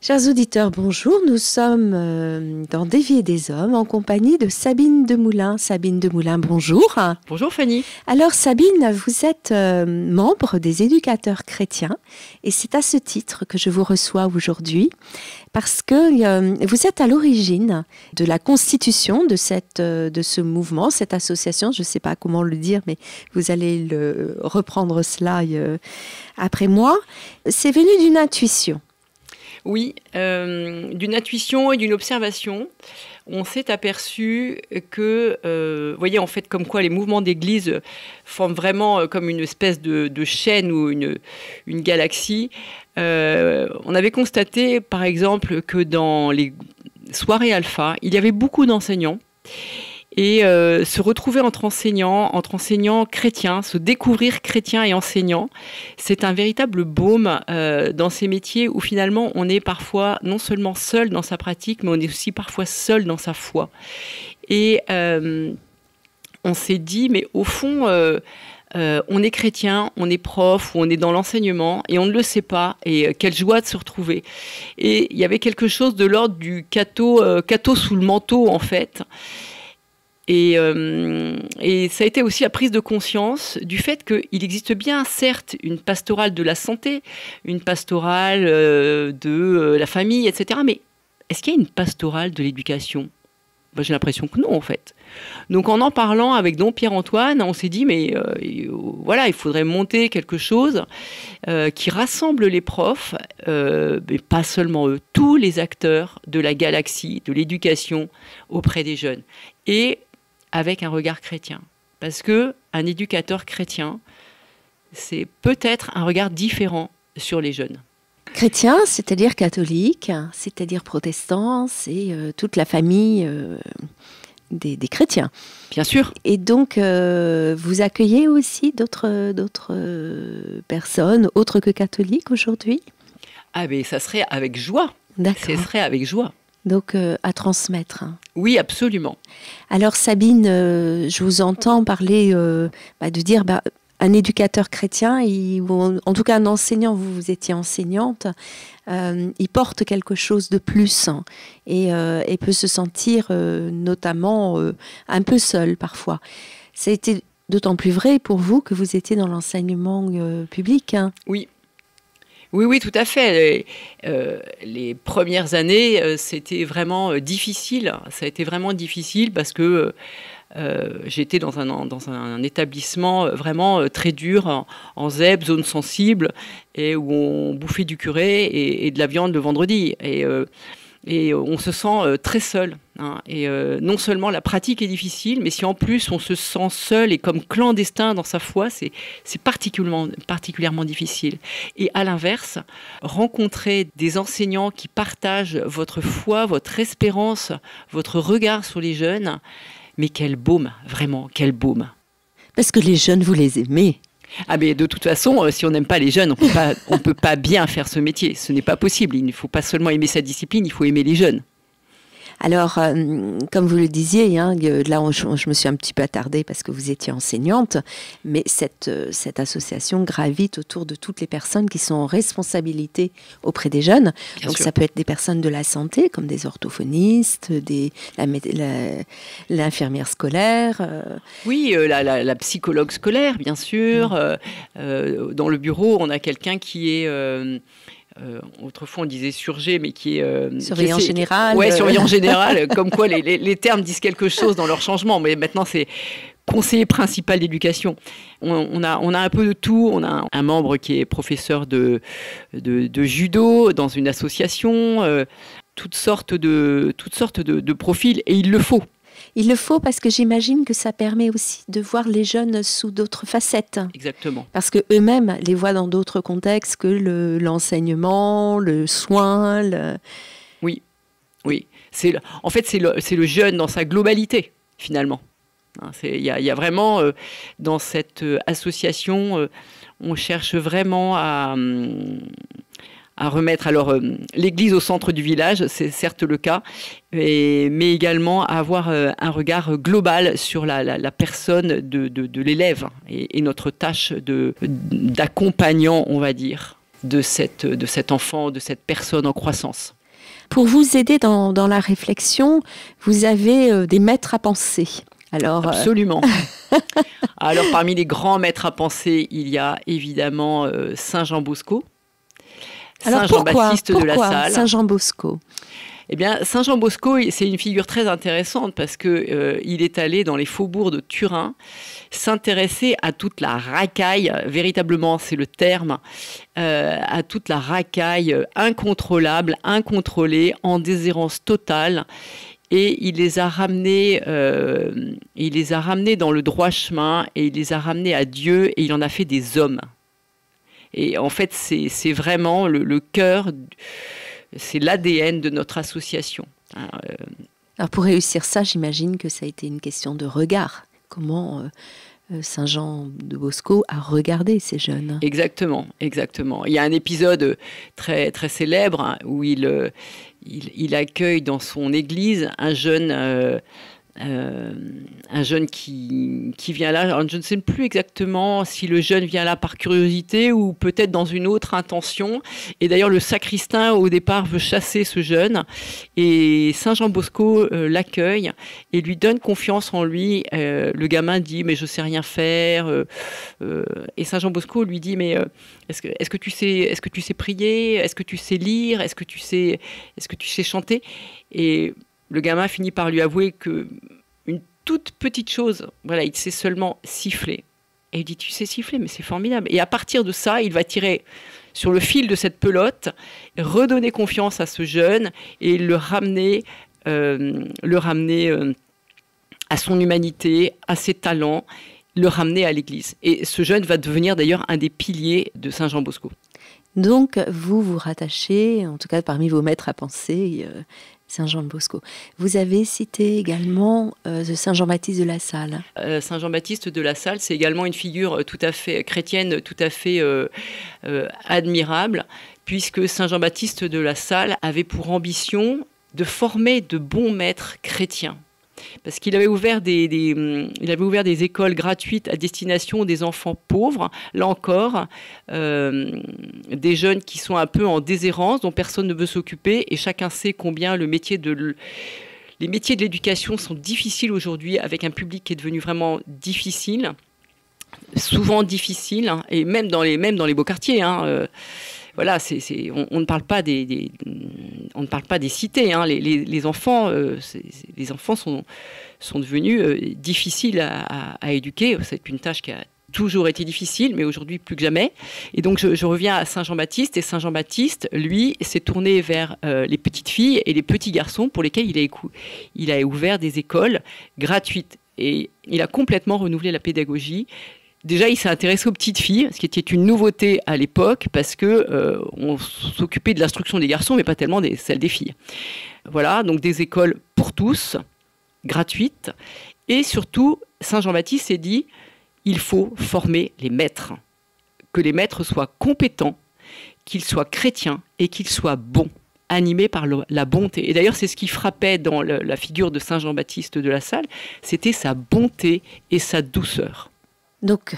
Chers auditeurs, bonjour. Nous sommes dans Des vies et des hommes en compagnie de Sabine Demoulin. Sabine Demoulin, bonjour. Bonjour Fanny. Alors Sabine, vous êtes membre des éducateurs chrétiens et c'est à ce titre que je vous reçois aujourd'hui parce que vous êtes à l'origine de la constitution de ce mouvement, cette association. Je ne sais pas comment le dire, mais vous allez reprendre cela après moi. C'est venu d'une intuition. Oui, d'une intuition et d'une observation, on s'est aperçu que, vous voyez, en fait, comme quoi les mouvements d'église forment vraiment comme une espèce de chaîne ou une galaxie. On avait constaté, par exemple, que dans les soirées alpha, il y avait beaucoup d'enseignants. Et se retrouver entre enseignants chrétiens, se découvrir chrétien et enseignant, c'est un véritable baume dans ces métiers où finalement on est parfois non seulement seul dans sa pratique, mais on est aussi parfois seul dans sa foi. Et on s'est dit, mais au fond, on est chrétien, on est prof, ou on est dans l'enseignement, et on ne le sait pas, et quelle joie de se retrouver. Et il y avait quelque chose de l'ordre du cateau sous le manteau, en fait. Et ça a été aussi la prise de conscience du fait qu'il existe bien, certes, une pastorale de la santé, une pastorale de la famille, etc. Mais est-ce qu'il y a une pastorale de l'éducation ? Ben, j'ai l'impression que non, en fait. Donc, en parlant avec Don Pierre-Antoine, on s'est dit, mais voilà, il faudrait monter quelque chose qui rassemble les profs, mais pas seulement eux, tous les acteurs de la galaxie, de l'éducation auprès des jeunes. Et avec un regard chrétien. Parce qu'un éducateur chrétien, c'est peut-être un regard différent sur les jeunes. Chrétien, c'est-à-dire catholique, c'est-à-dire protestant, c'est toute la famille des chrétiens. Bien sûr. Et donc, vous accueillez aussi d'autres personnes, autres que catholiques aujourd'hui ? Ah, mais ça serait avec joie. D'accord. Ça serait avec joie. Donc, à transmettre. Oui, absolument. Alors, Sabine, je vous entends parler de dire un éducateur chrétien, ou en tout cas un enseignant, vous étiez enseignante, il porte quelque chose de plus et peut se sentir notamment un peu seul parfois. Ça a été d'autant plus vrai pour vous que vous étiez dans l'enseignement public. Oui. Oui, tout à fait. Les premières années, c'était vraiment difficile. Ça a été vraiment difficile parce que j'étais dans un établissement vraiment très dur, en ZEP, zone sensible, et où on bouffait du curé et de la viande le vendredi. Et on se sent très seul. Et non seulement la pratique est difficile, mais si en plus on se sent seul et comme clandestin dans sa foi, c'est particulièrement difficile. Et à l'inverse, rencontrer des enseignants qui partagent votre foi, votre espérance, votre regard sur les jeunes, mais quel baume, vraiment, quel baume. Parce que les jeunes, vous les aimez. Ah mais de toute façon, si on n'aime pas les jeunes, on peut pas bien faire ce métier. Ce n'est pas possible. Il ne faut pas seulement aimer sa discipline, il faut aimer les jeunes. Alors, comme vous le disiez, là, je me suis un petit peu attardée parce que vous étiez enseignante, mais cette association gravite autour de toutes les personnes qui sont en responsabilité auprès des jeunes. Bien Donc, sûr. ça peut être des personnes de la santé, comme des orthophonistes, l'infirmière scolaire. Oui, la psychologue scolaire, bien sûr. Dans le bureau, on a quelqu'un qui est... autrefois on disait surgé, mais qui est... Surveillant général. Oui, surveillant général, comme quoi les termes disent quelque chose dans leur changement, mais maintenant c'est conseiller principal d'éducation. On a un peu de tout. On a un membre qui est professeur de judo dans une association, toutes sortes de profils, et il le faut. Il le faut parce que j'imagine que ça permet aussi de voir les jeunes sous d'autres facettes. Exactement. Parce qu'eux-mêmes les voient dans d'autres contextes que l'enseignement, le soin. Oui. En fait, c'est le jeune dans sa globalité, finalement. Il y a vraiment, dans cette association, on cherche vraiment à remettre l'Église au centre du village, c'est certes le cas, mais également à avoir un regard global sur la personne de l'élève et notre tâche d'accompagnant, on va dire. de cet enfant, de cette personne en croissance. Pour vous aider dans la réflexion, vous avez des maîtres à penser. Alors, absolument. Alors, parmi les grands maîtres à penser, il y a évidemment Saint Jean Bosco, Saint Jean-Baptiste de la Salle. Saint Jean Bosco. Eh bien, Saint Jean Bosco, c'est une figure très intéressante parce que il est allé dans les faubourgs de Turin s'intéresser à toute la racaille, véritablement c'est le terme, à toute la racaille incontrôlable, incontrôlée, en déshérence totale. Et il les a ramenés dans le droit chemin et il les a ramenés à Dieu et il en a fait des hommes. Et en fait, c'est vraiment le cœur, c'est l'ADN de notre association. Alors pour réussir ça, j'imagine que ça a été une question de regard. Comment Saint Jean de Bosco a regardé ces jeunes? Exactement, exactement. Il y a un épisode très, très célèbre où il accueille dans son église un jeune qui vient là. Alors, je ne sais plus exactement si le jeune vient là par curiosité ou peut-être dans une autre intention. Et d'ailleurs, le sacristain, au départ, veut chasser ce jeune. Et Saint Jean Bosco l'accueille et lui donne confiance en lui. Le gamin dit « mais je ne sais rien faire ». Et Saint Jean Bosco lui dit « mais est-ce que tu sais prier? Est-ce que tu sais lire? Est-ce que tu sais chanter ?» Et le gamin finit par lui avouer que une toute petite chose, voilà, il sait seulement siffler. Et il dit, tu sais siffler, mais c'est formidable. Et à partir de ça, il va tirer sur le fil de cette pelote, redonner confiance à ce jeune et le ramener à son humanité, à ses talents, le ramener à l'Église. Et ce jeune va devenir d'ailleurs un des piliers de Saint Jean Bosco. Donc, vous vous rattachez, en tout cas parmi vos maîtres à penser, Saint Jean Bosco. Vous avez cité également Saint Jean-Baptiste de la Salle. Saint Jean-Baptiste de la Salle, c'est également une figure tout à fait chrétienne, tout à fait admirable, puisque Saint Jean-Baptiste de la Salle avait pour ambition de former de bons maîtres chrétiens. Parce qu'il avait ouvert des écoles gratuites à destination des enfants pauvres, là encore, des jeunes qui sont un peu en déshérence, dont personne ne veut s'occuper, et chacun sait combien les métiers de l'éducation sont difficiles aujourd'hui, avec un public qui est devenu vraiment difficile, souvent difficile, hein, et même dans les beaux quartiers, hein, voilà, on ne parle pas des cités. Hein. Les enfants sont devenus difficiles à éduquer. C'est une tâche qui a toujours été difficile, mais aujourd'hui plus que jamais. Et donc je reviens à Saint Jean-Baptiste. Et Saint Jean-Baptiste, lui, s'est tourné vers les petites filles et les petits garçons pour lesquels il a ouvert des écoles gratuites. Et il a complètement renouvelé la pédagogie. Déjà, il s'est intéressé aux petites filles, ce qui était une nouveauté à l'époque, parce que on s'occupait de l'instruction des garçons, mais pas tellement celle des filles. Voilà, donc des écoles pour tous, gratuites. Et surtout, Saint Jean-Baptiste s'est dit, il faut former les maîtres. Que les maîtres soient compétents, qu'ils soient chrétiens et qu'ils soient bons, animés par la bonté. Et d'ailleurs, c'est ce qui frappait dans la figure de Saint Jean-Baptiste de la Salle, c'était sa bonté et sa douceur. Donc,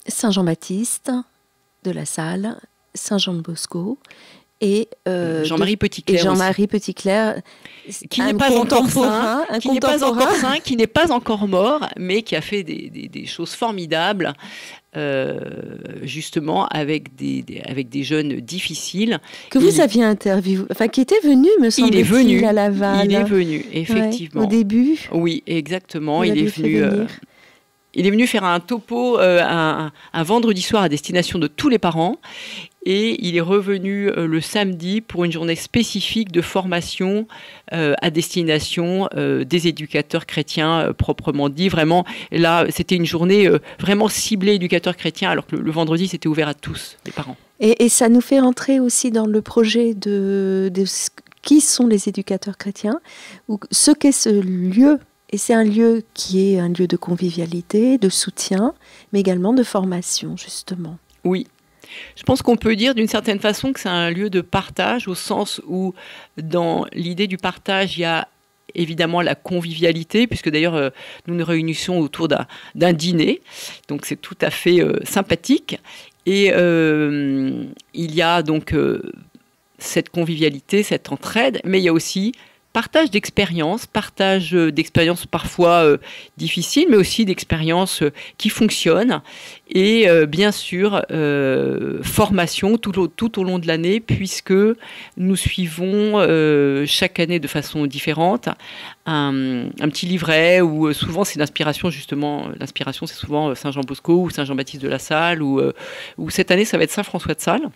Saint Jean-Baptiste de la Salle, Saint Jean de Bosco et Jean-Marie Petitclerc. Et Jean-Marie Petitclerc, qui n'est pas encore saint, qui n'est pas encore mort, mais qui a fait des choses formidables, justement avec des jeunes difficiles. Que vous aviez interviewé, enfin qui était venu, me semble-t-il, à Laval. Il est venu, effectivement. Ouais, au début. Oui, exactement. Il est venu faire un topo un vendredi soir à destination de tous les parents et il est revenu le samedi pour une journée spécifique de formation à destination des éducateurs chrétiens proprement dit. Vraiment, là, c'était une journée vraiment ciblée éducateurs chrétiens alors que le vendredi, c'était ouvert à tous, les parents. Et ça nous fait rentrer aussi dans le projet de qui sont les éducateurs chrétiens, ou ce qu'est ce lieu. Et c'est un lieu qui est un lieu de convivialité, de soutien, mais également de formation, justement. Oui. Je pense qu'on peut dire d'une certaine façon que c'est un lieu de partage, au sens où, dans l'idée du partage, il y a évidemment la convivialité, puisque d'ailleurs nous nous réunissons autour d'un dîner, donc c'est tout à fait sympathique. Et il y a donc cette convivialité, cette entraide, mais il y a aussi partage d'expériences parfois difficiles, mais aussi d'expériences qui fonctionnent. Et bien sûr, formation tout au long de l'année, puisque nous suivons chaque année de façon différente un petit livret où souvent c'est l'inspiration, justement. L'inspiration, c'est souvent Saint Jean Bosco ou Saint Jean-Baptiste de La Salle, ou cette année, ça va être Saint François de Sales.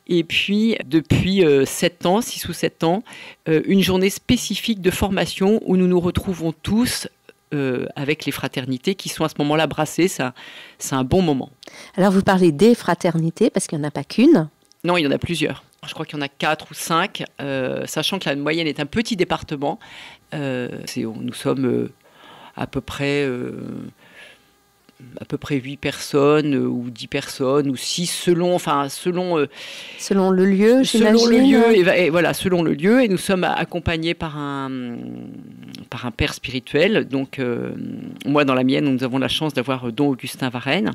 Et puis, depuis 7 ans, 6 ou 7 ans, une journée spécifique de formation où nous nous retrouvons tous avec les fraternités qui sont à ce moment-là brassées. C'est un bon moment. Alors, vous parlez des fraternités, parce qu'il n'y en a pas qu'une. Non, il y en a plusieurs. Je crois qu'il y en a 4 ou 5, sachant que la moyenne est un petit département. Nous sommes à peu près 8 personnes ou 10 personnes ou 6 selon le lieu, selon le lieu et voilà, selon le lieu, et nous sommes accompagnés par un père spirituel. Donc moi, dans la mienne, nous avons la chance d'avoir Don Augustin Varenne.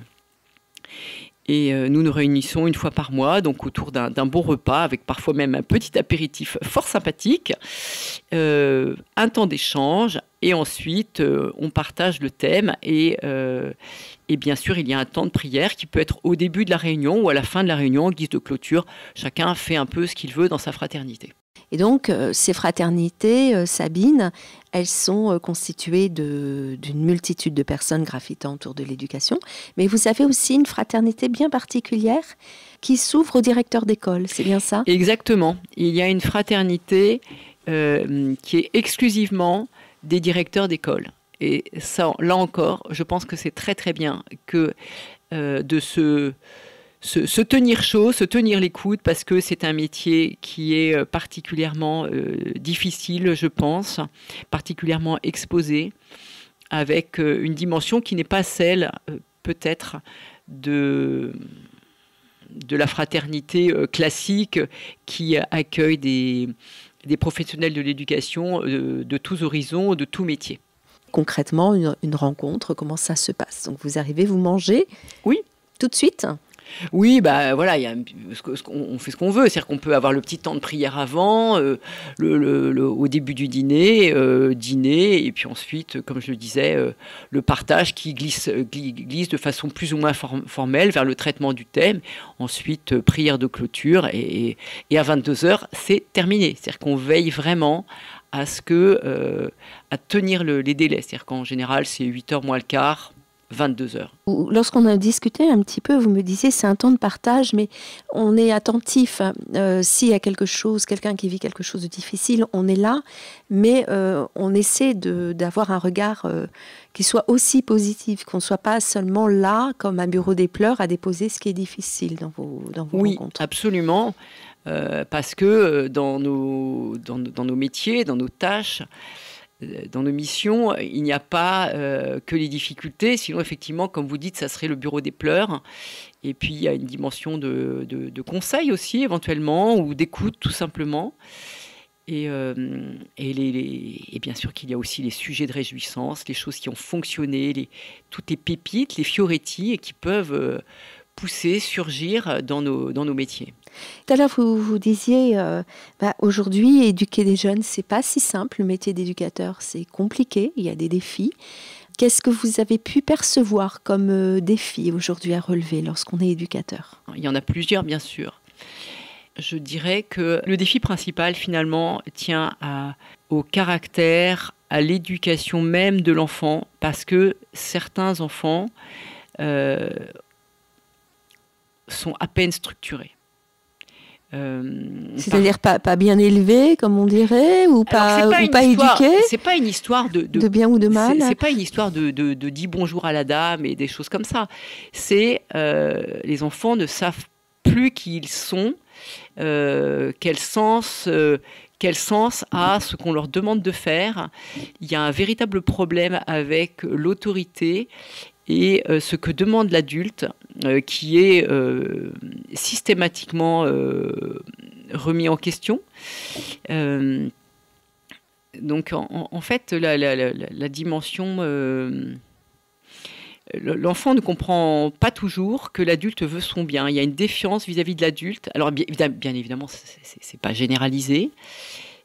Et nous nous réunissons une fois par mois, donc autour d'un bon repas, avec parfois même un petit apéritif fort sympathique, un temps d'échange, et ensuite on partage le thème, et bien sûr il y a un temps de prière qui peut être au début de la réunion ou à la fin de la réunion en guise de clôture. Chacun fait un peu ce qu'il veut dans sa fraternité. Et donc, ces fraternités, Sabine, elles sont constituées d'une multitude de personnes gravitant autour de l'éducation. Mais vous avez aussi une fraternité bien particulière qui s'ouvre aux directeurs d'école, c'est bien ça? Exactement. Il y a une fraternité qui est exclusivement des directeurs d'école. Et ça, là encore, je pense que c'est très très bien que de se tenir chaud, se tenir les coudes, parce que c'est un métier qui est particulièrement difficile, je pense, particulièrement exposé, avec une dimension qui n'est pas celle, peut-être, de la fraternité classique qui accueille des professionnels de l'éducation de tous horizons, de tous métiers. Concrètement, une rencontre, comment ça se passe? Donc vous arrivez, vous mangez? Oui. Tout de suite? Oui, voilà, on fait ce qu'on veut. C'est-à-dire qu'on peut avoir le petit temps de prière avant, au début du dîner, et puis ensuite, comme je le disais, le partage qui glisse de façon plus ou moins formelle vers le traitement du thème. Ensuite, prière de clôture, et à 22h, c'est terminé. C'est-à-dire qu'on veille vraiment à tenir les délais. C'est-à-dire qu'en général, c'est 8h moins le quart, 22h. Lorsqu'on a discuté un petit peu, vous me disiez c'est un temps de partage, mais on est attentif. S'il y a quelqu'un qui vit quelque chose de difficile, on est là, mais on essaie d'avoir un regard qui soit aussi positif, qu'on ne soit pas seulement là, comme un bureau des pleurs, à déposer ce qui est difficile dans vos rencontres. Oui, absolument. Parce que dans nos métiers, dans nos tâches, dans nos missions, il n'y a pas que les difficultés, sinon effectivement, comme vous dites, ça serait le bureau des pleurs. Et puis il y a une dimension de conseil aussi, éventuellement, ou d'écoute tout simplement. Et bien sûr qu'il y a aussi les sujets de réjouissance, les choses qui ont fonctionné, toutes les pépites, les fioretti, et qui peuvent pousser, surgir dans nos métiers. Tout à l'heure, vous disiez, aujourd'hui, éduquer des jeunes, c'est pas si simple. Le métier d'éducateur, c'est compliqué, il y a des défis. Qu'est-ce que vous avez pu percevoir comme défi aujourd'hui à relever lorsqu'on est éducateur? Il y en a plusieurs, bien sûr. Je dirais que le défi principal, finalement, tient au caractère, à l'éducation même de l'enfant, parce que certains enfants sont à peine structurés. C'est-à-dire pas bien élevé, comme on dirait, ou pas éduqué? C'est pas une histoire de bien ou de mal. C'est pas une histoire de dire bonjour à la dame et des choses comme ça. C'est les enfants ne savent plus qui ils sont, quel sens a ce qu'on leur demande de faire. Il y a un véritable problème avec l'autorité et ce que demande l'adulte, qui est systématiquement remis en question. Donc en fait, la dimension l'enfant ne comprend pas toujours que l'adulte veut son bien. Il y a une défiance vis-à-vis de l'adulte. Alors bien évidemment, c'est pas généralisé,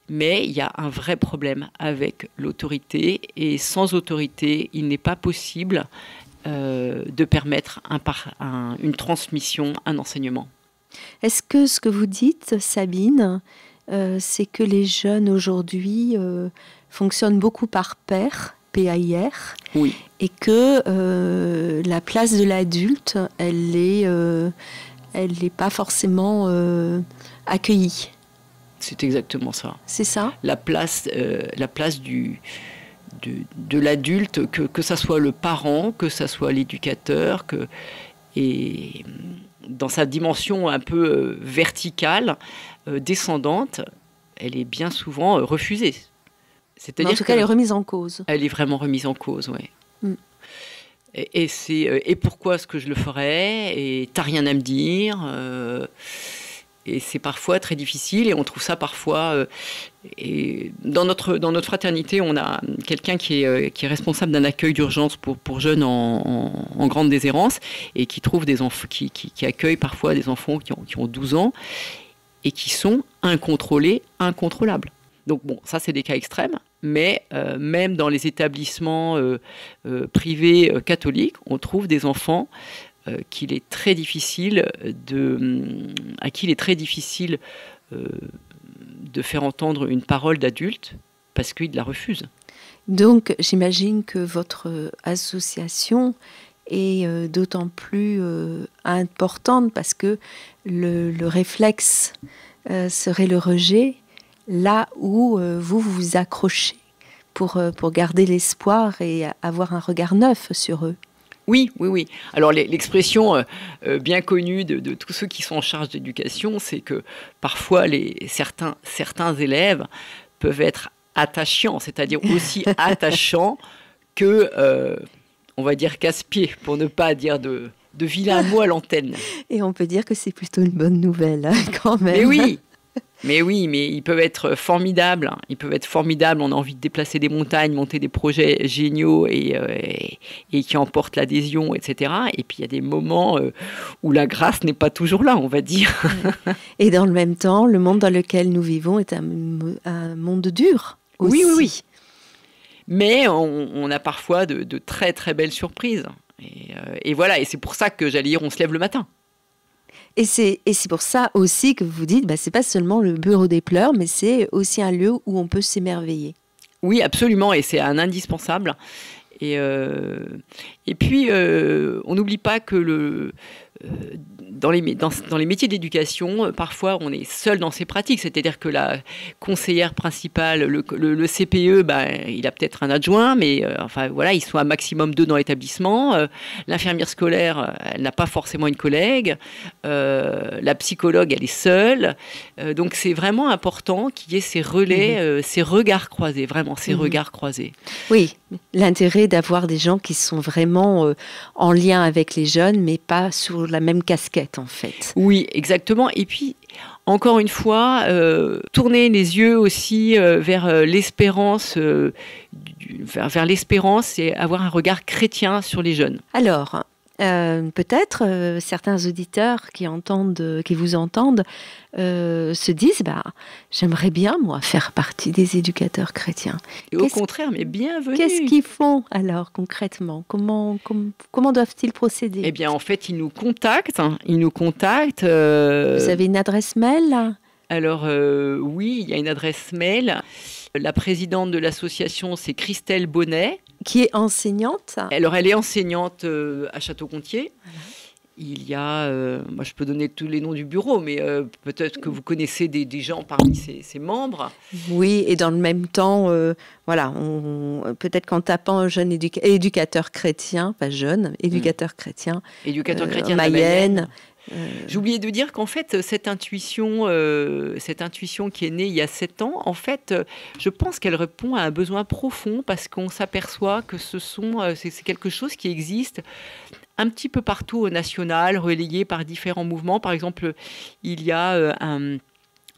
mais il y a un vrai problème avec l'autorité. Et sans autorité, il n'est pas possible de permettre une transmission, un enseignement. Est-ce que ce que vous dites, Sabine, c'est que les jeunes aujourd'hui fonctionnent beaucoup par pair, PAIR, oui. Et que la place de l'adulte, elle n'est pas forcément accueillie? C'est exactement ça. C'est ça. La place de l'adulte, que ça soit le parent, que ça soit l'éducateur, et dans sa dimension un peu verticale, descendante, elle est bien souvent refusée. C'est-à-dire en tout cas, elle est remise en cause. Elle est vraiment remise en cause, oui. Mm. Et pourquoi est-ce que je le ferais? Et t'as rien à me dire. Et c'est parfois très difficile, et on trouve ça parfois... et dans notre fraternité, on a quelqu'un qui est responsable d'un accueil d'urgence pour jeunes en grande déshérence, et qui trouve des enfants, qui accueille parfois des enfants qui ont 12 ans, et qui sont incontrôlés, incontrôlables. Donc bon, ça c'est des cas extrêmes, mais même dans les établissements privés catholiques, on trouve des enfants à qui il est très difficile de faire entendre une parole d'adulte parce qu'ils la refusent. Donc j'imagine que votre association est d'autant plus importante parce que le réflexe serait le rejet, là où vous vous accrochez pour garder l'espoir et avoir un regard neuf sur eux. Oui. Alors l'expression bien connue de tous ceux qui sont en charge d'éducation, c'est que parfois certains élèves peuvent être attachants, c'est-à-dire aussi attachants que, on va dire, casse-pied, pour ne pas dire de vilains mots à l'antenne. Et on peut dire que c'est plutôt une bonne nouvelle, hein, quand même. Mais ils peuvent être formidables. On a envie de déplacer des montagnes, monter des projets géniaux et qui emportent l'adhésion, etc. Et puis il y a des moments où la grâce n'est pas toujours là, on va dire. Et dans le même temps, le monde dans lequel nous vivons est un monde dur aussi. Oui. Mais on a parfois de très très belles surprises. Et voilà, et c'est pour ça que j'allais dire, on se lève le matin. Et c'est pour ça aussi que vous dites, c'est pas seulement le bureau des pleurs, mais c'est aussi un lieu où on peut s'émerveiller. Oui, absolument, et c'est un indispensable. Et puis, on n'oublie pas que dans les métiers d'éducation, parfois, on est seul dans ses pratiques. C'est-à-dire que la conseillère principale, le CPE, il a peut-être un adjoint, mais ils sont un maximum 2 dans l'établissement. L'infirmière scolaire, elle n'a pas forcément une collègue. La psychologue, elle est seule. Donc, c'est vraiment important qu'il y ait ces relais, ces regards croisés, vraiment, ces regards croisés. Oui, l'intérêt d'avoir des gens qui sont vraiment en lien avec les jeunes, mais pas sous la même casquette, en fait. Oui, exactement. Et puis, encore une fois, tourner les yeux aussi vers l'espérance, vers l'espérance, et avoir un regard chrétien sur les jeunes. Alors, peut-être certains auditeurs qui vous entendent se disent j'aimerais bien moi faire partie des éducateurs chrétiens. Et au contraire, mais bienvenue. Qu'est-ce qu'ils font alors concrètement? Comment doivent-ils procéder? Eh bien, en fait, ils nous contactent. Vous avez une adresse mail? Alors oui, il y a une adresse mail. La présidente de l'association, c'est Christelle Bonnet. Qui est enseignante? Alors, elle est enseignante à Château-Gontier. Voilà. Il y a, moi je peux donner tous les noms du bureau, mais peut-être que vous connaissez des gens parmi ses membres. Oui, et dans le même temps, peut-être qu'en tapant jeune éducateur chrétien, pas jeune, éducateur chrétien, Mayenne. J'ai oublié de dire qu'en fait, cette intuition qui est née il y a 7 ans, en fait, je pense qu'elle répond à un besoin profond parce qu'on s'aperçoit que c'est quelque chose qui existe un petit peu partout au national, relayé par différents mouvements. Par exemple, il y a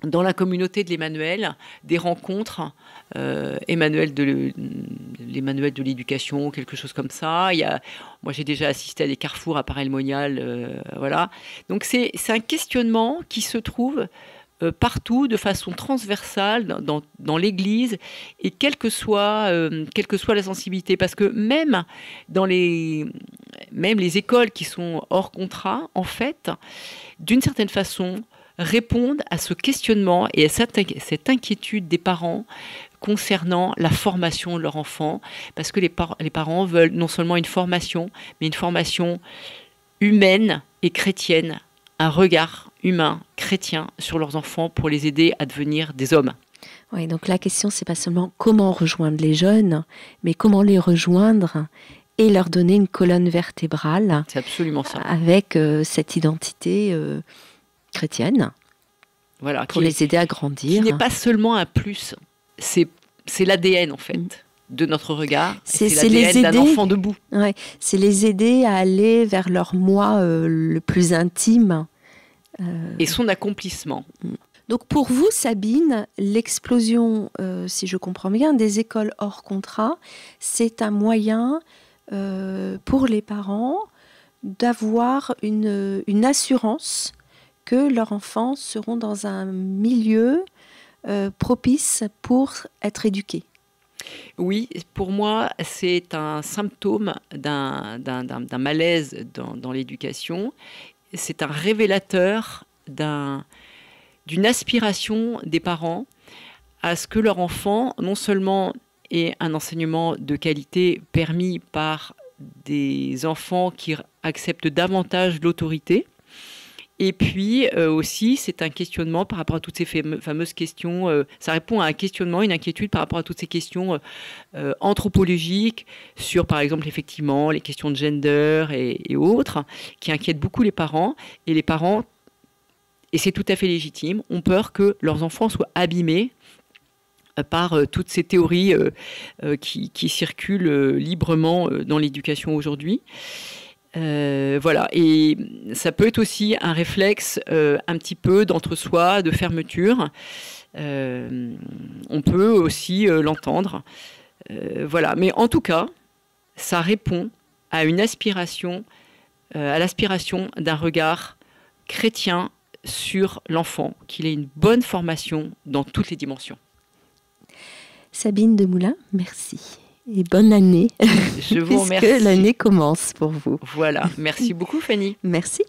dans la communauté de l'Emmanuel, des rencontres, l'Emmanuel de l'éducation, quelque chose comme ça. Moi, j'ai déjà assisté à des carrefours à Paray-le-Monial, voilà. Donc, c'est un questionnement qui se trouve partout, de façon transversale, dans l'Église, et quelle que soit la sensibilité. Parce que même les écoles qui sont hors contrat, en fait, d'une certaine façon, répondent à ce questionnement et à cette inquiétude des parents concernant la formation de leur enfant, parce que les parents veulent non seulement une formation, mais une formation humaine et chrétienne, un regard humain, chrétien sur leurs enfants pour les aider à devenir des hommes. Oui, donc la question, c'est pas seulement comment rejoindre les jeunes, mais comment les rejoindre et leur donner une colonne vertébrale. C'est absolument ça. Avec cette identité chrétienne, voilà, pour les aider à grandir. Qui n'est pas seulement un plus, c'est l'ADN en fait. De notre regard, c'est l'ADN d'un enfant debout. Ouais, c'est les aider à aller vers leur moi le plus intime. Et son accomplissement. Donc pour vous, Sabine, l'explosion, si je comprends bien, des écoles hors contrat, c'est un moyen pour les parents d'avoir une assurance que leurs enfants seront dans un milieu propice pour être éduqués. Oui, pour moi, c'est un symptôme d'un malaise dans l'éducation. C'est un révélateur d'une aspiration des parents à ce que leur enfant, non seulement ait un enseignement de qualité permis par des enfants qui acceptent davantage l'autorité, et puis aussi, c'est un questionnement par rapport à toutes ces fameuses questions. Ça répond à un questionnement, une inquiétude par rapport à toutes ces questions anthropologiques sur, par exemple, effectivement, les questions de gender et autres, qui inquiètent beaucoup les parents. Et les parents, et c'est tout à fait légitime, ont peur que leurs enfants soient abîmés par toutes ces théories qui circulent librement dans l'éducation aujourd'hui. Voilà, et ça peut être aussi un réflexe un petit peu d'entre-soi, de fermeture. On peut aussi l'entendre. Voilà, mais en tout cas, ça répond à une aspiration, à l'aspiration d'un regard chrétien sur l'enfant, qu'il ait une bonne formation dans toutes les dimensions. Sabine Demoulin, merci. Et bonne année. Je vous remercie. Puisque l'année commence pour vous. Voilà. Merci beaucoup, Fanny. Merci.